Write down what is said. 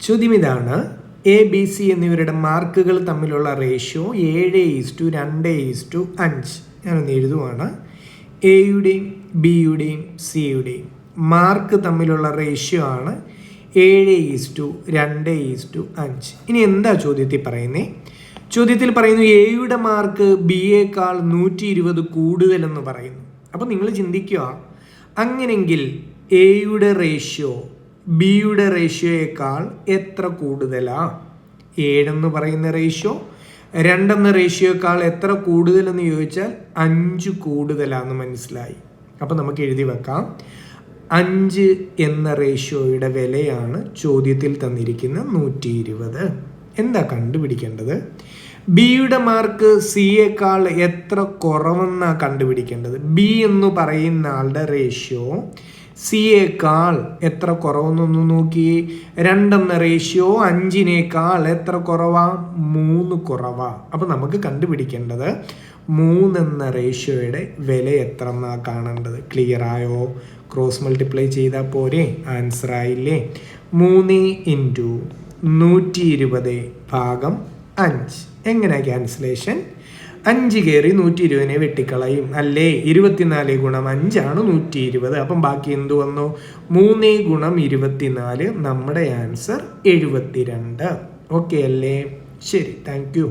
ചോദ്യം ഇതാണ്, A B C എന്നിവരുടെ മാർക്കുകൾ തമ്മിലുള്ള റേഷ്യോ 7:2:5. ഞാനൊന്ന് എഴുതുവാണ്. എയുടെയും ബിയുടെയും സിയുടെയും മാർക്ക് തമ്മിലുള്ള റേഷ്യോ ആണ് 7:2:5. ഇനി എന്താ ചോദ്യത്തിൽ പറയുന്നത്? ചോദ്യത്തിൽ പറയുന്നു എയുടെ മാർക്ക് ബിയേക്കാൾ 120 കൂടുതലെന്ന് പറയുന്നു. അപ്പോൾ നിങ്ങൾ ചിന്തിക്കുക, അങ്ങനെങ്കിൽ എയുടെ റേഷ്യോ ബിയുടെ റേഷ്യോയേക്കാൾ എത്ര കൂടുതലാ? 7 പറയുന്ന റേഷ്യോ 2 റേഷ്യോയേക്കാൾ എത്ര കൂടുതലെന്ന് ചോദിച്ചാൽ 5 കൂടുതലാണെന്ന് മനസ്സിലായി. അപ്പോൾ നമുക്ക് എഴുതി വെക്കാം. 5 എന്ന റേഷ്യോയുടെ വിലയാണ് ചോദ്യത്തിൽ തന്നിരിക്കുന്ന 120. എന്താ കണ്ടുപിടിക്കേണ്ടത്? ബിയുടെ മാർക്ക് സിയേക്കാൾ എത്ര കുറവെന്നാണ് കണ്ടുപിടിക്കേണ്ടത്. ബി എന്ന് പറയുന്ന ആളുടെ റേഷ്യോ സിയേക്കാൾ എത്ര കുറവെന്നൊന്ന് നോക്കി. 2 എന്ന റേഷ്യോ 5-നേക്കാൾ എത്ര കുറവാ? 3 കുറവാ. അപ്പോൾ നമുക്ക് കണ്ടുപിടിക്കേണ്ടത് 3 എന്ന റേഷ്യോയുടെ വില എത്ര എന്നാണ് കാണേണ്ടത്. ക്ലിയർ ആയോ? ക്രോസ് മൾട്ടിപ്ലൈ ചെയ്താൽ പോരെ, ആൻസർ ആയില്ലേ? 3 × 120/5. എങ്ങനെ ക്യാൻസലേഷൻ? 5 കയറി 120നെ വെട്ടിക്കളയും അല്ലേ? 24 × 5 ആണ് 120. അപ്പം ബാക്കി എന്ത് വന്നു? 3 × 24. നമ്മുടെ ആൻസർ 72. ഓക്കെ അല്ലേ? ശരി, താങ്ക് യു.